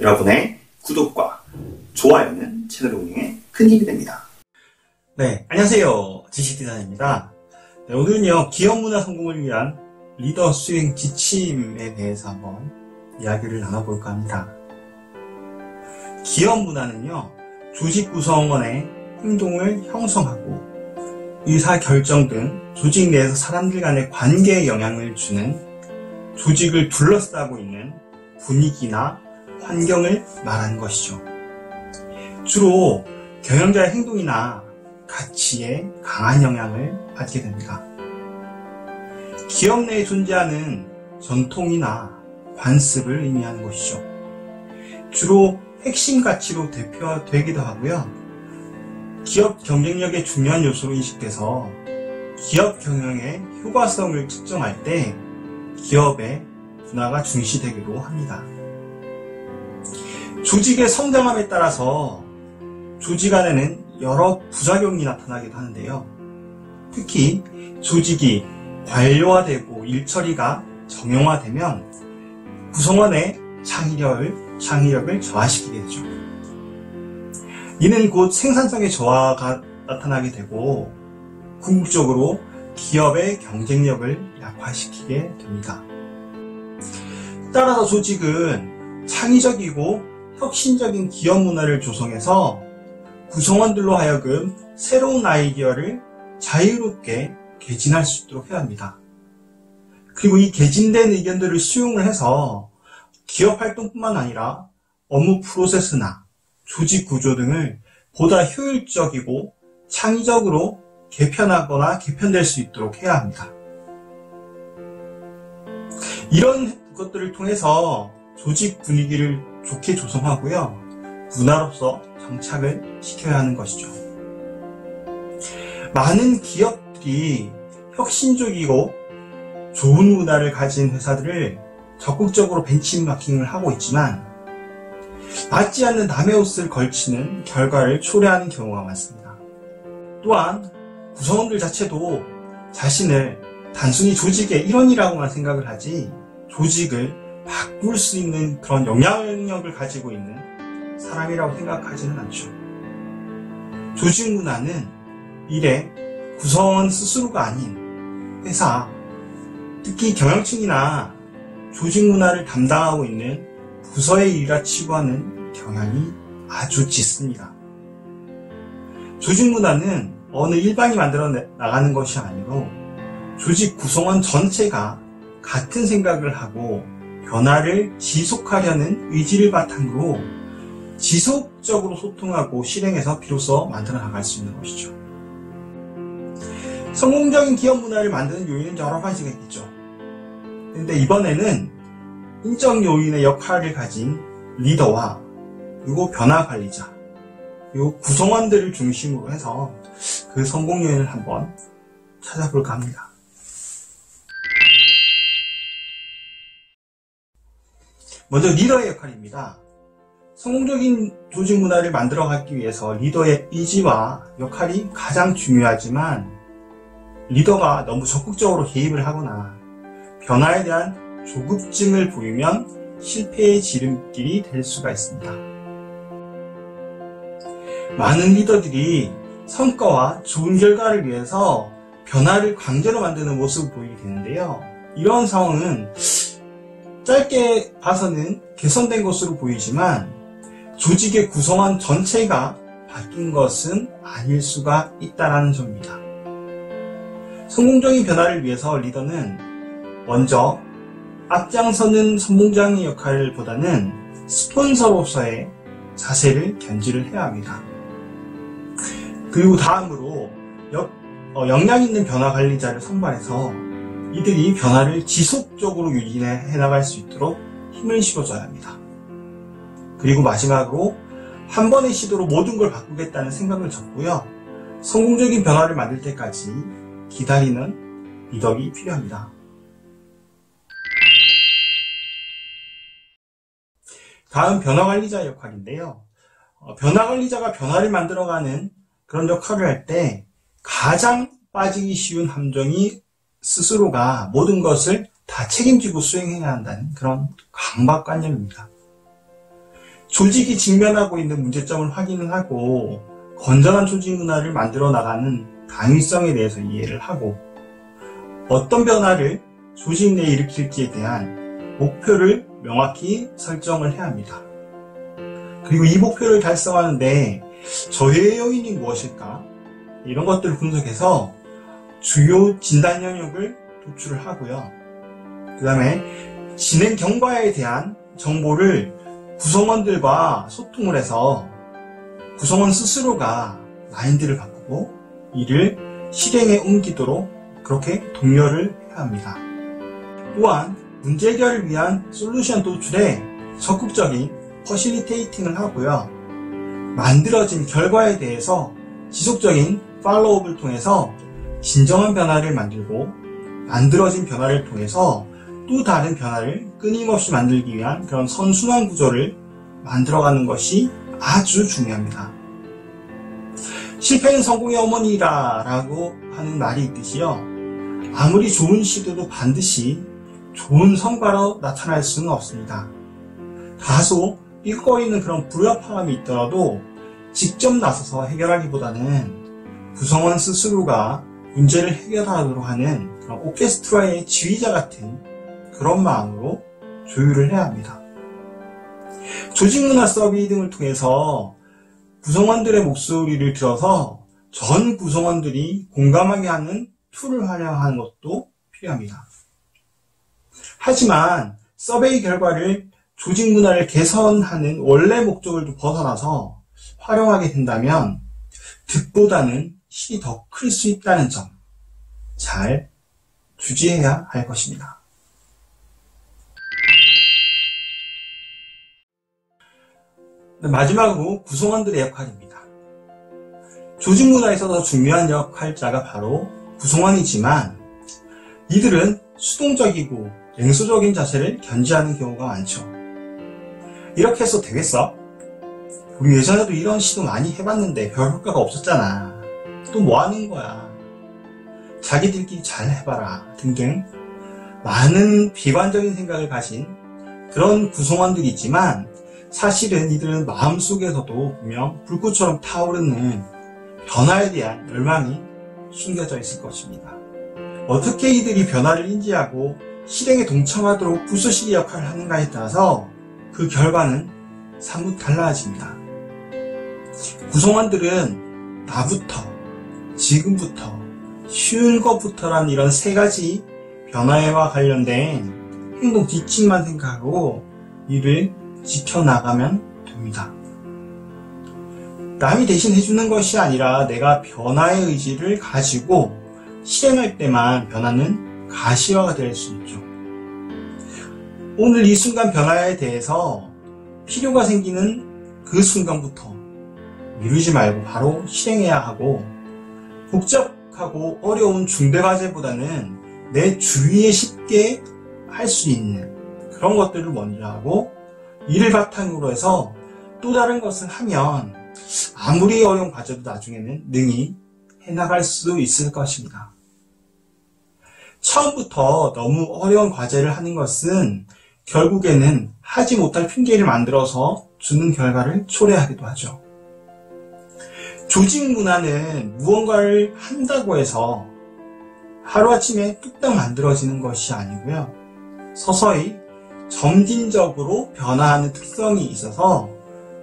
여러분의 구독과 좋아요는 채널 운영에 큰 힘이 됩니다. 네, 안녕하세요. 지식디자인입니다. 네, 오늘은요, 기업 문화 성공을 위한 리더 수행 지침에 대해서 한번 이야기를 나눠볼까 합니다. 기업 문화는요, 조직 구성원의 행동을 형성하고 의사결정 등 조직 내에서 사람들 간의 관계에 영향을 주는 조직을 둘러싸고 있는 분위기나 환경을 말하는 것이죠. 주로 경영자의 행동이나 가치에 강한 영향을 받게 됩니다. 기업 내에 존재하는 전통이나 관습을 의미하는 것이죠. 주로 핵심 가치로 대표되기도 하고요. 기업 경쟁력의 중요한 요소로 인식돼서 기업 경영의 효과성을 측정할 때 기업의 문화가 중시되기도 합니다. 조직의 성장함에 따라서 조직 안에는 여러 부작용이 나타나기도 하는데요. 특히 조직이 관료화되고 일처리가 정형화되면 구성원의 창의력을 저하시키게 되죠. 이는 곧 생산성의 저하가 나타나게 되고 궁극적으로 기업의 경쟁력을 약화시키게 됩니다. 따라서 조직은 창의적이고 혁신적인 기업 문화를 조성해서 구성원들로 하여금 새로운 아이디어를 자유롭게 개진할 수 있도록 해야 합니다. 그리고 이 개진된 의견들을 수용을 해서 기업 활동뿐만 아니라 업무 프로세스나 조직 구조 등을 보다 효율적이고 창의적으로 개편하거나 개편될 수 있도록 해야 합니다. 이런 것들을 통해서 조직 분위기를 좋게 조성하고요. 문화로서 정착을 시켜야 하는 것이죠. 많은 기업들이 혁신적이고 좋은 문화를 가진 회사들을 적극적으로 벤치마킹을 하고 있지만 맞지 않는 남의 옷을 걸치는 결과를 초래하는 경우가 많습니다. 또한 구성원들 자체도 자신을 단순히 조직의 일원이라고만 생각을 하지 조직을 바꿀 수 있는 그런 영향력을 가지고 있는 사람이라고 생각하지는 않죠. 조직 문화는 일에 구성원 스스로가 아닌 회사, 특히 경영층이나 조직 문화를 담당하고 있는 부서의 일이라 치부하는 경향이 아주 짙습니다. 조직 문화는 어느 일반이 만들어 나가는 것이 아니고 조직 구성원 전체가 같은 생각을 하고 변화를 지속하려는 의지를 바탕으로 지속적으로 소통하고 실행해서 비로소 만들어 나갈 수 있는 것이죠. 성공적인 기업 문화를 만드는 요인은 여러 가지가 있겠죠. 그런데 이번에는 인적 요인의 역할을 가진 리더와 그리고 변화 관리자 그리고 구성원들을 중심으로 해서 그 성공 요인을 한번 찾아볼까 합니다. 먼저 리더의 역할입니다. 성공적인 조직 문화를 만들어가기 위해서 리더의 의지와 역할이 가장 중요하지만 리더가 너무 적극적으로 개입을 하거나 변화에 대한 조급증을 보이면 실패의 지름길이 될 수가 있습니다. 많은 리더들이 성과와 좋은 결과를 위해서 변화를 강제로 만드는 모습을 보이게 되는데요. 이런 상황은 짧게 봐서는 개선된 것으로 보이지만 조직의 구성원 전체가 바뀐 것은 아닐 수가 있다는 점입니다. 성공적인 변화를 위해서 리더는 먼저 앞장서는 선봉장의 역할보다는 스폰서로서의 자세를 견지를 해야 합니다. 그리고 다음으로 역량 있는 변화 관리자를 선발해서 이들이 변화를 지속적으로 유지해 나갈 수 있도록 힘을 실어줘야 합니다. 그리고 마지막으로 한 번의 시도로 모든 걸 바꾸겠다는 생각을 접고요. 성공적인 변화를 만들 때까지 기다리는 리더가 필요합니다. 다음 변화관리자의 역할인데요. 변화관리자가 변화를 만들어가는 그런 역할을 할 때 가장 빠지기 쉬운 함정이 스스로가 모든 것을 다 책임지고 수행해야 한다는 그런 강박관념입니다. 조직이 직면하고 있는 문제점을 확인을 하고 건전한 조직 문화를 만들어 나가는 당위성에 대해서 이해를 하고 어떤 변화를 조직 내에 일으킬지에 대한 목표를 명확히 설정을 해야 합니다. 그리고 이 목표를 달성하는데 저해의 요인이 무엇일까? 이런 것들을 분석해서 주요 진단 영역을 도출을 하고요. 그 다음에 진행 경과에 대한 정보를 구성원들과 소통을 해서 구성원 스스로가 마인드를 바꾸고 이를 실행에 옮기도록 그렇게 독려를 해야 합니다. 또한 문제 해결을 위한 솔루션 도출에 적극적인 퍼실리테이팅을 하고요. 만들어진 결과에 대해서 지속적인 팔로우업을 통해서 진정한 변화를 만들고 만들어진 변화를 통해서 또 다른 변화를 끊임없이 만들기 위한 그런 선순환 구조를 만들어가는 것이 아주 중요합니다. 실패는 성공의 어머니라 라고 하는 말이 있듯이요. 아무리 좋은 시도도 반드시 좋은 성과로 나타날 수는 없습니다. 다소 삐거리는 그런 불협화음이 있더라도 직접 나서서 해결하기보다는 구성원 스스로가 문제를 해결하도록 하는 그런 오케스트라의 지휘자 같은 그런 마음으로 조율을 해야 합니다. 조직문화 서비 등을 통해서 구성원들의 목소리를 들어서 전 구성원들이 공감하게 하는 툴을 활용하는 것도 필요합니다. 하지만 서베이 결과를 조직 문화를 개선하는 원래 목적을 좀 벗어나서 활용하게 된다면 득보다는 실이 더 클 수 있다는 점 잘 주지해야 할 것입니다. 마지막으로 구성원들의 역할입니다. 조직 문화에서 더 중요한 역할자가 바로 구성원이지만 이들은 수동적이고 냉소적인 자세를 견지하는 경우가 많죠. 이렇게 해서 되겠어? 우리 예전에도 이런 시도 많이 해봤는데 별 효과가 없었잖아. 또 뭐 하는 거야? 자기들끼리 잘 해봐라 등등 많은 비관적인 생각을 가진 그런 구성원들이 있지만 사실은 이들은 마음속에서도 분명 불꽃처럼 타오르는 변화에 대한 열망이 숨겨져 있을 것입니다. 어떻게 이들이 변화를 인지하고 실행에 동참하도록 부수시기 역할을 하는가에 따라서 그 결과는 사뭇 달라집니다. 구성원들은 나부터, 지금부터, 쉬운 것부터란 이런 세 가지 변화와 관련된 행동 지침만 생각하고 이를 지켜나가면 됩니다. 남이 대신 해주는 것이 아니라 내가 변화의 의지를 가지고 실행할 때만 변화는 가시화가 될 수 있죠. 오늘 이 순간 변화에 대해서 필요가 생기는 그 순간부터 미루지 말고 바로 실행해야 하고 복잡하고 어려운 중대과제보다는 내 주위에 쉽게 할 수 있는 그런 것들을 먼저 하고 이를 바탕으로 해서 또 다른 것을 하면 아무리 어려운 과제도 나중에는 능히 해나갈 수 있을 것입니다. 처음부터 너무 어려운 과제를 하는 것은 결국에는 하지 못할 핑계를 만들어서 주는 결과를 초래하기도 하죠. 조직 문화는 무언가를 한다고 해서 하루아침에 뚝딱 만들어지는 것이 아니고요. 서서히 점진적으로 변화하는 특성이 있어서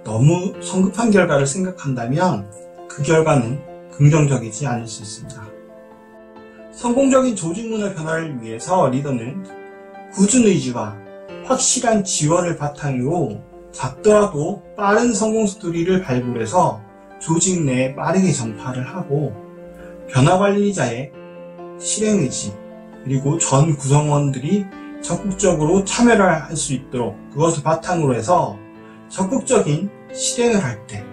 너무 성급한 결과를 생각한다면 그 결과는 긍정적이지 않을 수 있습니다. 성공적인 조직 문화 변화를 위해서 리더는 꾸준 의지와 확실한 지원을 바탕으로 작더라도 빠른 성공 스토리를 발굴해서 조직 내에 빠르게 전파를 하고 변화관리자의 실행의지 그리고 전 구성원들이 적극적으로 참여를 할 수 있도록 그것을 바탕으로 해서 적극적인 실행을 할 때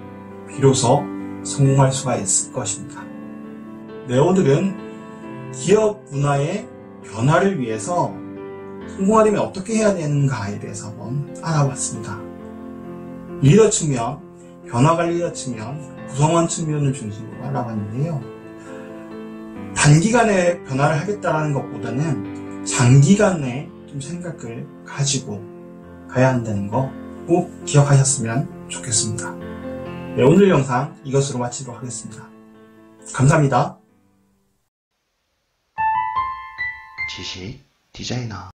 비로소 성공할 수가 있을 것입니다. 네, 오늘은 기업 문화의 변화를 위해서 성공하려면 어떻게 해야 되는가에 대해서 한번 알아봤습니다. 리더 측면, 변화관리 리더 측면, 구성원 측면을 중심으로 알아봤는데요. 단기간에 변화를 하겠다는 것보다는 장기간에 좀 생각을 가지고 가야 한다는 거 꼭 기억하셨으면 좋겠습니다. 네, 오늘 영상 이것으로 마치도록 하겠습니다. 감사합니다. 지식 디자이너